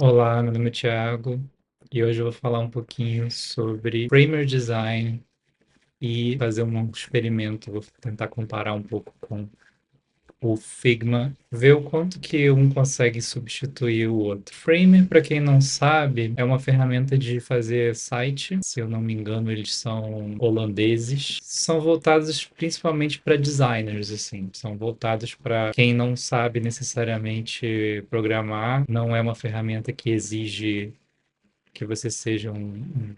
Olá, meu nome é Thiago e hoje eu vou falar um pouquinho sobre Framer Design e fazer um experimento. Vou tentar comparar um pouco com o Figma, ver o quanto que um consegue substituir o outro. Framer, para quem não sabe, é uma ferramenta de fazer site. Se eu não me engano, eles são holandeses. São voltados principalmente para designers, assim. São voltados para quem não sabe necessariamente programar. Não é uma ferramenta que exige que você seja um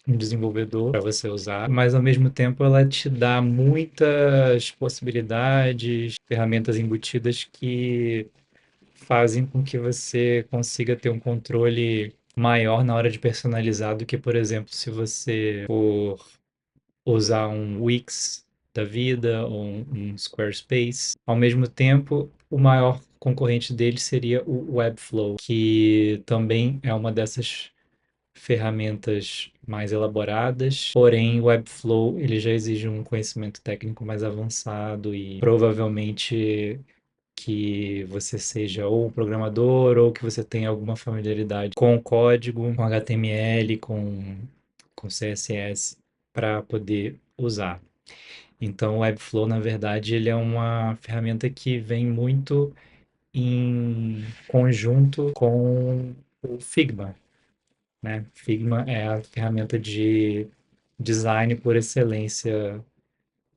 desenvolvedor para você usar, mas ao mesmo tempo ela te dá muitas possibilidades, ferramentas embutidas que fazem com que você consiga ter um controle maior na hora de personalizar do que, por exemplo, se você for usar um Wix da vida ou um Squarespace. Ao mesmo tempo, o maior concorrente dele seria o Webflow, que também é uma dessas ferramentas mais elaboradas, porém o Webflow ele já exige um conhecimento técnico mais avançado e provavelmente que você seja ou um programador ou que você tenha alguma familiaridade com o código, com HTML, com CSS para poder usar. Então, o Webflow, na verdade, ele é uma ferramenta que vem muito em conjunto com o Figma, né? Figma é a ferramenta de design por excelência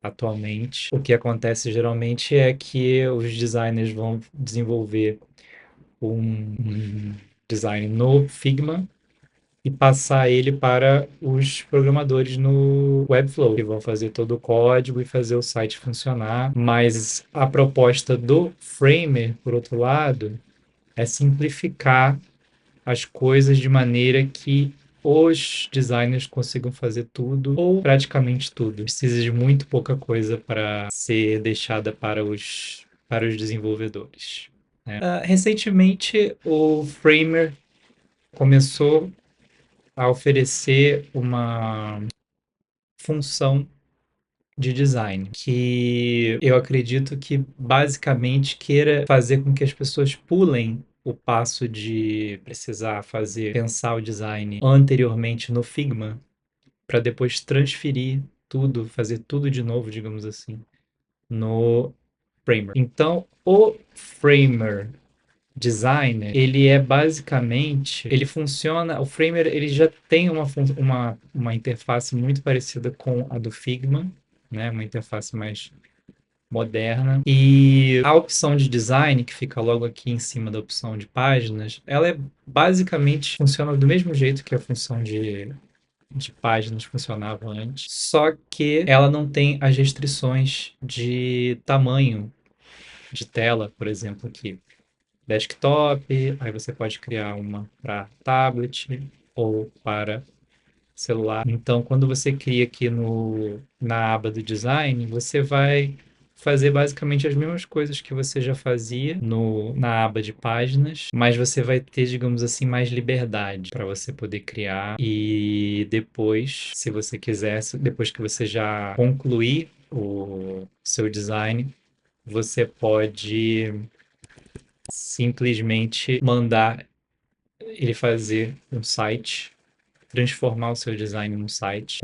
atualmente. O que acontece geralmente é que os designers vão desenvolver um design no Figma e passar ele para os programadores no Webflow, que vão fazer todo o código e fazer o site funcionar. Mas a proposta do Framer, por outro lado, é simplificar as coisas de maneira que os designers consigam fazer tudo ou praticamente tudo. Precisa de muito pouca coisa para ser deixada para os desenvolvedores, né? Recentemente, o Framer começou a oferecer uma função de design que eu acredito que basicamente queira fazer com que as pessoas pulem o passo de precisar pensar o design anteriormente no Figma para depois transferir tudo, fazer tudo de novo, digamos assim, no Framer. Então, o Framer Designer, ele é basicamente, ele funciona, o Framer ele já tem uma interface muito parecida com a do Figma, né? Uma interface mais moderna. E a opção de design, que fica logo aqui em cima da opção de páginas, ela é basicamente funciona do mesmo jeito que a função de páginas funcionava antes, só que ela não tem as restrições de tamanho de tela, por exemplo, aqui. Desktop, aí você pode criar uma para tablet ou para celular. Então, quando você cria aqui na aba do design, você vai fazer basicamente as mesmas coisas que você já fazia na aba de páginas, mas você vai ter, digamos assim, mais liberdade para você poder criar e depois, se você quiser, depois que você já concluir o seu design, você pode simplesmente mandar ele fazer um site, transformar o seu design num site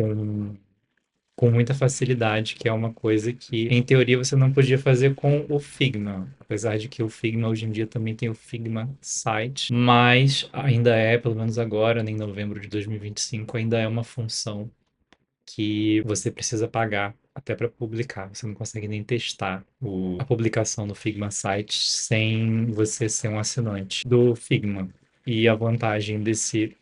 com muita facilidade, que é uma coisa que, em teoria, você não podia fazer com o Figma. Apesar de que o Figma hoje em dia também tem o Figma Site, mas ainda é, pelo menos agora, em novembro de 2025, ainda é uma função que você precisa pagar até para publicar. Você não consegue nem testar a publicação no Figma Site sem você ser um assinante do Figma. E a vantagem desse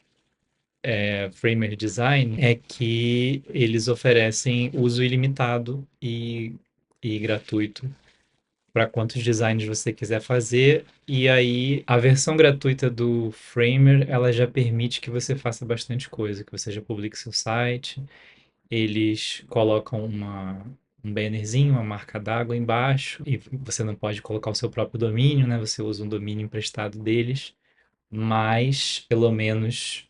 Framer Design é que eles oferecem uso ilimitado e gratuito para quantos designs você quiser fazer. E aí, a versão gratuita do Framer, ela já permite que você faça bastante coisa, que você já publique seu site. Eles colocam um bannerzinho, uma marca d'água embaixo, e você não pode colocar o seu próprio domínio, né? Você usa um domínio emprestado deles, mas pelo menos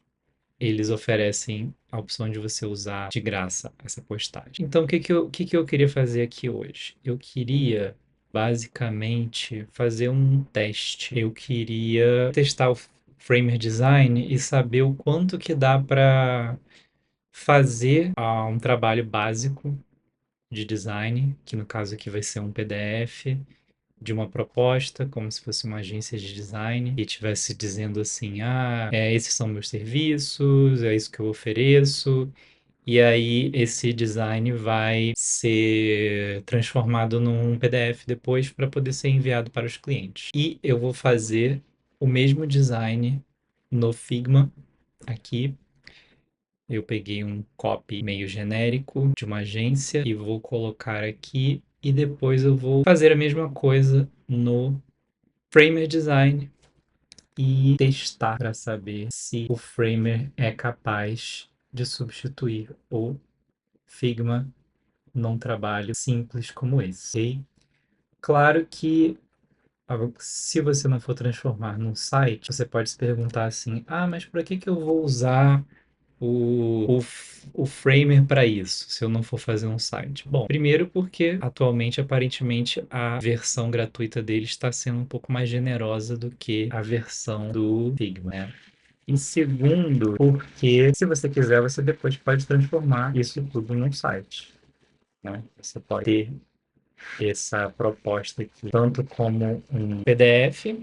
eles oferecem a opção de você usar de graça essa postagem. Então, o que que eu queria fazer aqui hoje? Eu queria basicamente fazer um teste. Eu queria testar Framer Design e saber o quanto que dá para fazer um trabalho básico de design, que no caso aqui vai ser um PDF de uma proposta, como se fosse uma agência de design, e estivesse dizendo assim: esses são meus serviços, é isso que eu ofereço. E aí, esse design vai ser transformado num PDF depois para poder ser enviado para os clientes. E eu vou fazer o mesmo design no Figma aqui. Eu peguei um copy meio genérico de uma agência e vou colocar aqui. E depois eu vou fazer a mesma coisa no Framer Design e testar para saber se o Framer é capaz de substituir o Figma num trabalho simples como esse. Ok? Claro que se você não for transformar num site, você pode se perguntar assim: mas para que eu vou usar o Framer para isso, se eu não for fazer um site? Bom, primeiro porque atualmente, aparentemente, a versão gratuita dele está sendo um pouco mais generosa do que a versão do Figma, né? E segundo, porque se você quiser, você depois pode transformar isso tudo num site, né? Você pode ter essa proposta aqui, tanto como um PDF,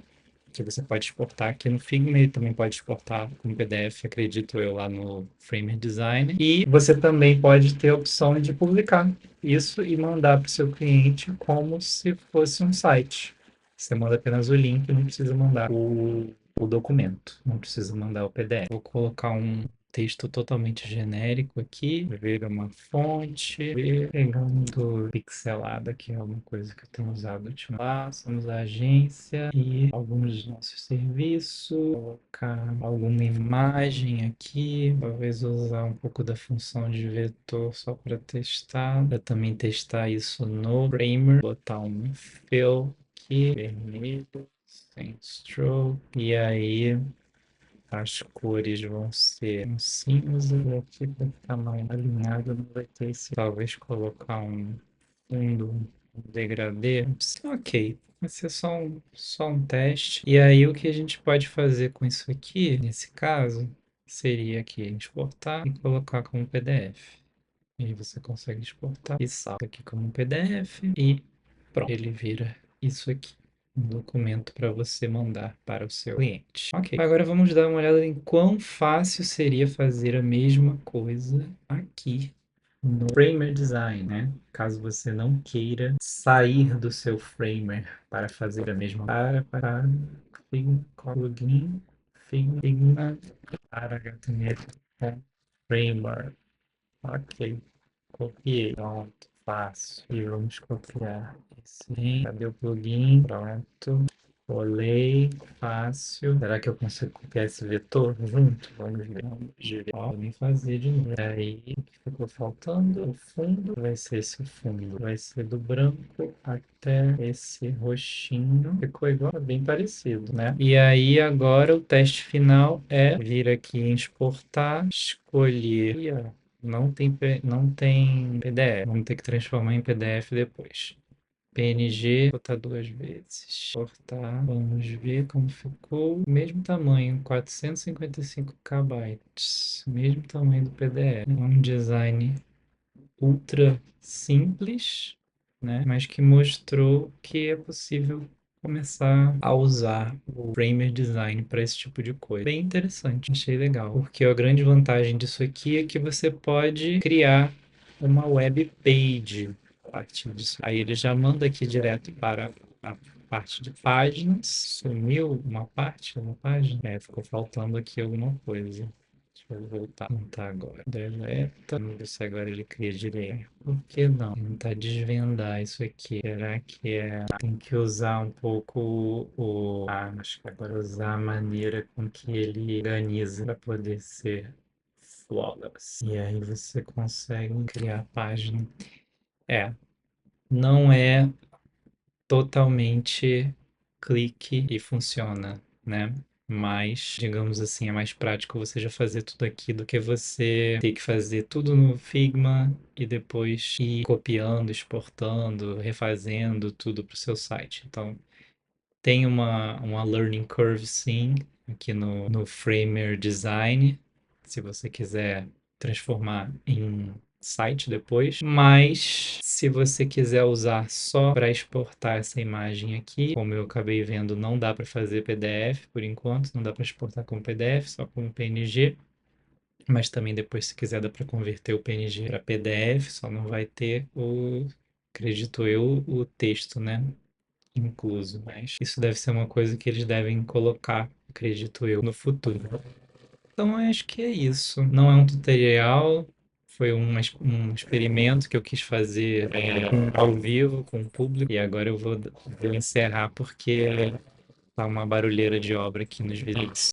que você pode exportar aqui no Figma, e também pode exportar como PDF, acredito eu, lá no Framer Design. E você também pode ter a opção de publicar isso e mandar para o seu cliente como se fosse um site. Você manda apenas o link, não precisa mandar o documento, não precisa mandar o PDF. Vou colocar um texto totalmente genérico aqui, ver uma fonte, pegando pixelada, que é uma coisa que eu tenho usado ultimamente. Somos a agência e alguns dos nossos serviços, colocar alguma imagem aqui, talvez usar um pouco da função de vetor só para testar, para também testar isso no Framer, botar um fill aqui, vermelho, sem stroke, e aí as cores vão ser um cinza, e aqui vai ficar mais alinhado, não vai ter esse. Talvez colocar um fundo, um degradê. Ok, vai ser só um teste. E aí o que a gente pode fazer com isso aqui, nesse caso, seria aqui exportar e colocar como PDF. E aí você consegue exportar e salva aqui como PDF e pronto, ele vira isso aqui. Um documento para você mandar para o seu cliente. Ok, agora vamos dar uma olhada em quão fácil seria fazer a mesma coisa aqui no Framer Design, né? Caso você não queira sair do seu Framer para fazer a mesma para Figma, plugin, Figma para HTML com Framer. Ok. Copiei. Pronto. Fácil. E vamos copiar esse link. Cadê o plugin? Pronto. Colei. Fácil. Será que eu consigo copiar esse vetor junto? Vamos ver. Vamos ver. Ó, vou me fazer de novo. E aí, o que ficou faltando? O fundo. Vai ser esse fundo. Vai ser do branco até esse roxinho. Ficou igual, bem parecido, né? E aí, agora o teste final é vir aqui em exportar, escolher. E, ó, não tem PDF. Vamos ter que transformar em PDF depois. PNG, botar duas vezes. Cortar. Vamos ver como ficou. Mesmo tamanho, 455 KB. Mesmo tamanho do PDF. É um design ultra simples, né? Mas que mostrou que é possível começar a usar o Framer Design para esse tipo de coisa. Bem interessante, achei legal. Porque a grande vantagem disso aqui é que você pode criar uma web page a partir disso. Aí ele já manda aqui direto para a parte de páginas. Sumiu uma parte da página. Ficou faltando aqui alguma coisa. Deixa eu voltar. Não tá agora. Deleta. Vamos ver se agora ele cria direito. Por que não? Tentar desvendar isso aqui. Será que é. Tem que usar um pouco acho que agora usar a maneira com que ele organiza para poder ser flawless. E aí você consegue criar a página. É. Não é totalmente clique e funciona, né? Mas, digamos assim, é mais prático você já fazer tudo aqui do que você ter que fazer tudo no Figma e depois ir copiando, exportando, refazendo tudo para o seu site. Então, tem uma learning curve, sim, aqui no Framer Design, se você quiser transformar em site depois, mas se você quiser usar só para exportar essa imagem aqui, como eu acabei vendo, não dá para fazer PDF por enquanto, não dá para exportar como PDF, só como PNG, mas também depois, se quiser, dá para converter o PNG para PDF, só não vai ter acredito eu, o texto, né, incluso, mas isso deve ser uma coisa que eles devem colocar, acredito eu, no futuro. Então, eu acho que é isso. Não é um tutorial, foi um experimento que eu quis fazer ao vivo, com o público, e agora eu vou encerrar porque tá uma barulheira de obra aqui nos vídeos.